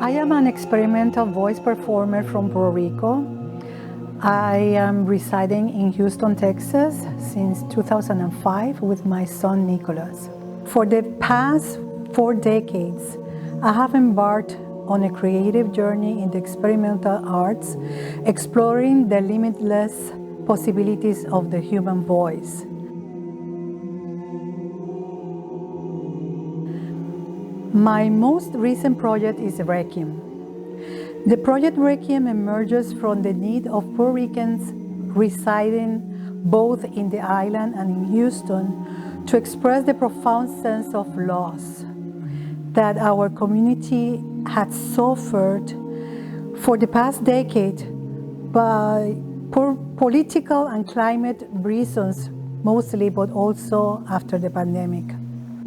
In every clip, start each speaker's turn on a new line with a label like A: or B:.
A: I am an experimental voice performer from Puerto Rico. I am residing in Houston, Texas since 2005 with my son Nicholas. For the past 4 decades, I have embarked on a creative journey in the experimental arts, exploring the limitless possibilities of the human voice. My most recent project is RÉQUIEM. The project RÉQUIEM emerges from the need of Puerto Ricans residing both in the island and in Houston to express the profound sense of loss that our community had suffered for the past decade by political and climate reasons mostly, but also after the pandemic.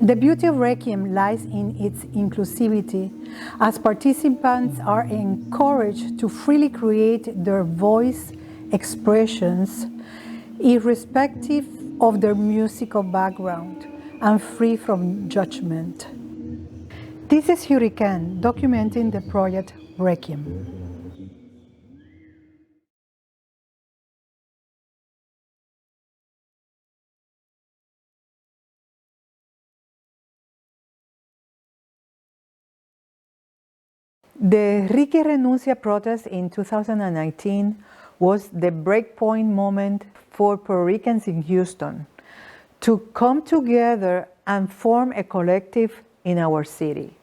A: The beauty of RÉQUIEM lies in its inclusivity, as participants are encouraged to freely create their voice expressions, irrespective of their musical background, and free from judgment. This is HOUricán, documenting the project RÉQUIEM. The Ricky Renuncia protest in 2019 was the breakpoint moment for Puerto Ricans in Houston to come together and form a collective in our city.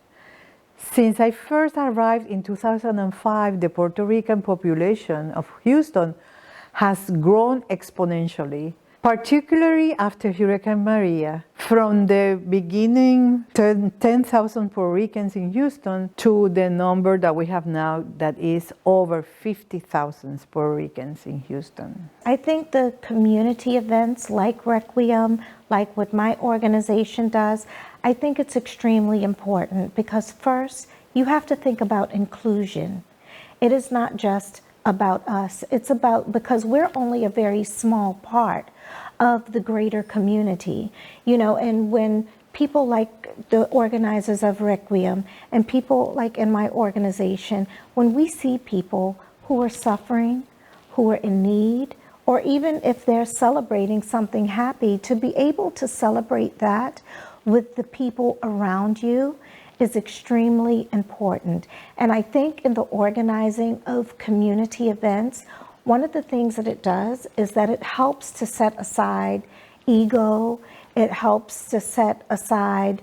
A: Since I first arrived in 2005, the Puerto Rican population of Houston has grown exponentially, particularly after Hurricane Maria. From the beginning, 10,000 Puerto Ricans in Houston to the number that we have now, that is over 50,000 Puerto Ricans in Houston.
B: I think the community events like RÉQUIEM, like what my organization does, I think it's extremely important because first, you have to think about inclusion. It is not just about us, it's about, because we're only a very small part of the greater community, you know, and when people like the organizers of RÉQUIEM and people like in my organization, when we see people who are suffering, who are in need, or even if they're celebrating something happy, to be able to celebrate that with the people around you is extremely important. And I think in the organizing of community events, one of the things that it does is that it helps to set aside ego. It helps to set aside,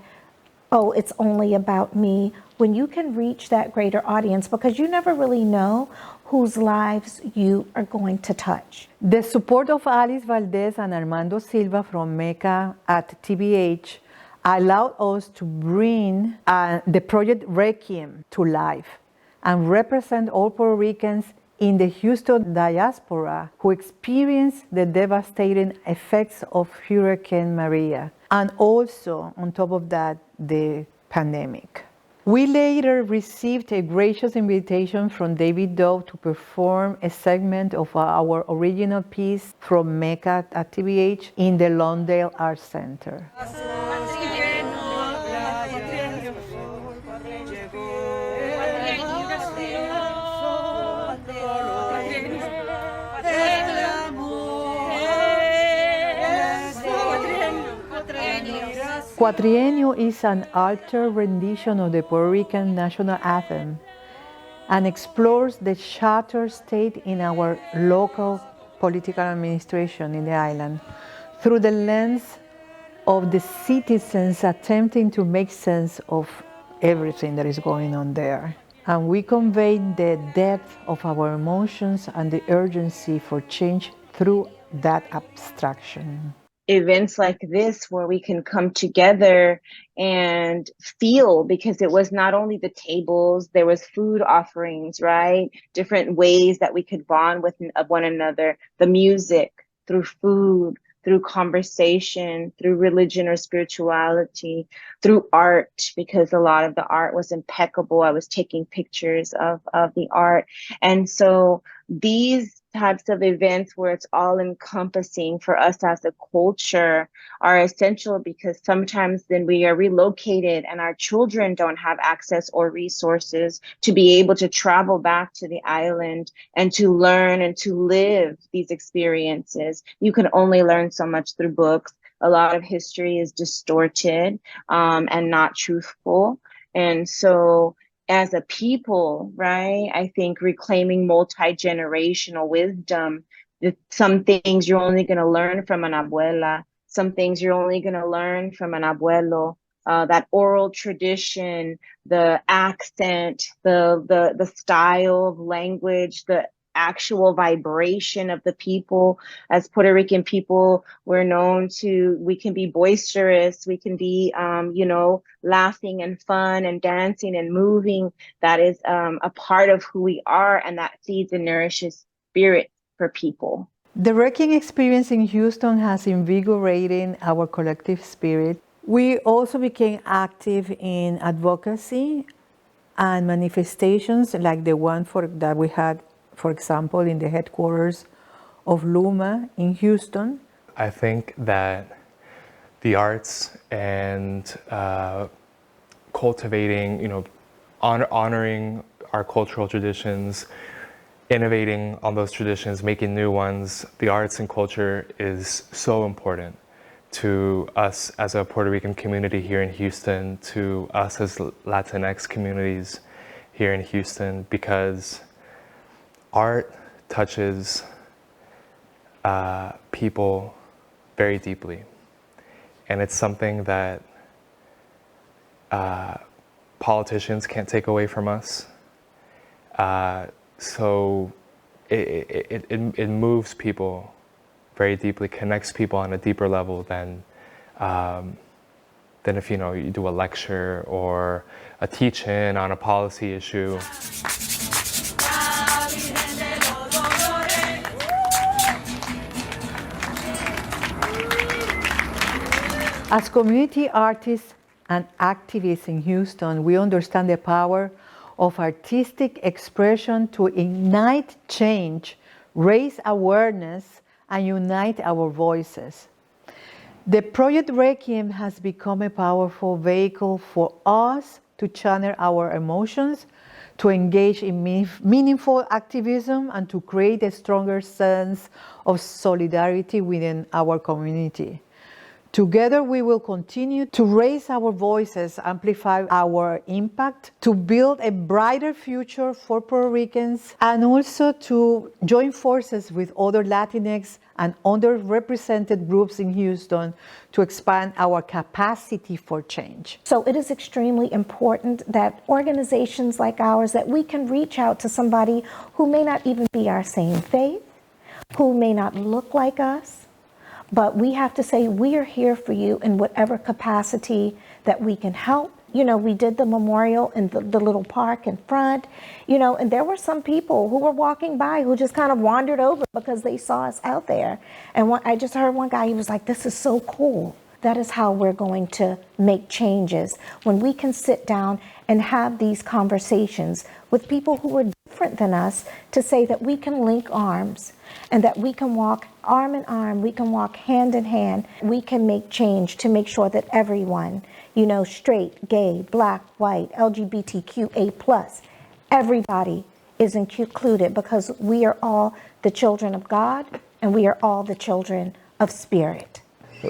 B: oh, it's only about me. When you can reach that greater audience, because you never really know whose lives you are going to touch.
A: The support of Alice Valdez and Armando Silva from Mecca at TBH allowed us to bring the project RÉQUIEM to life and represent all Puerto Ricans in the Houston diaspora who experienced the devastating effects of Hurricane Maria, and also, on top of that, the pandemic. We later received a gracious invitation from David Dove to perform a segment of our original piece from Mecca at TBH in the Lawndale Arts Center. Cuatrienio is an altered rendition of the Puerto Rican national anthem and explores the shattered state in our local political administration in the island through the lens of the citizens attempting to make sense of everything that is going on there. And we convey the depth of our emotions and the urgency for change through that abstraction.
C: Events like this where we can come together and feel, because it was not only the tables, there was food offerings, right? Different ways that we could bond with one another, the music, through food, through conversation, through religion or spirituality, through art, because a lot of the art was impeccable. I was taking pictures of the art. And so these types of events where it's all encompassing for us as a culture are essential, because sometimes then we are relocated and our children don't have access or resources to be able to travel back to the island and to learn and to live these experiences. You can only learn so much through books. A lot of history is distorted and not truthful. And so as a people, right, I think reclaiming multi-generational wisdom, some things you're only going to learn from an abuela, some things you're only going to learn from an abuelo, that oral tradition, the accent, the style of language, the actual vibration of the people. As Puerto Rican people, we're known to, we can be boisterous, we can be, laughing and fun and dancing and moving. That is a part of who we are, and that feeds and nourishes spirit for people.
A: The RÉQUIEM experience in Houston has invigorated our collective spirit. We also became active in advocacy and manifestations like the one that we had, for example, in the headquarters of LUMA in Houston.
D: I think that the arts and cultivating, honoring our cultural traditions, innovating on those traditions, making new ones, the arts and culture is so important to us as a Puerto Rican community here in Houston, to us as Latinx communities here in Houston, because art touches people very deeply. And it's something that politicians can't take away from us. So it moves people very deeply, connects people on a deeper level than if you do a lecture or a teach-in on a policy issue.
A: As community artists and activists in Houston, we understand the power of artistic expression to ignite change, raise awareness, and unite our voices. The Project RÉQUIEM has become a powerful vehicle for us to channel our emotions, to engage in meaningful activism, and to create a stronger sense of solidarity within our community. Together, we will continue to raise our voices, amplify our impact, to build a brighter future for Puerto Ricans, and also to join forces with other Latinx and underrepresented groups in Houston to expand our capacity for change.
B: So it is extremely important that organizations like ours, that we can reach out to somebody who may not even be our same faith, who may not look like us, but we have to say, we are here for you in whatever capacity that we can help. We did the memorial in the little park in front, and there were some people who were walking by who just kind of wandered over because they saw us out there. And I just heard one guy, he was like, "This is so cool." That is how we're going to make changes, when we can sit down and have these conversations with people who are different than us, to say that we can link arms and that we can walk arm in arm, we can walk hand in hand, we can make change to make sure that everyone, straight, gay, black, white, LGBTQA+, everybody is included, because we are all the children of God and we are all the children of spirit.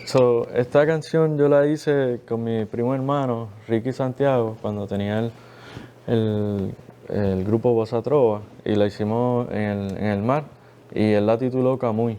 E: So, esta canción yo la hice con mi primo hermano, Ricky Santiago, cuando tenía el grupo Bossa Trova, y la hicimos en el mar, y él la tituló Camuy.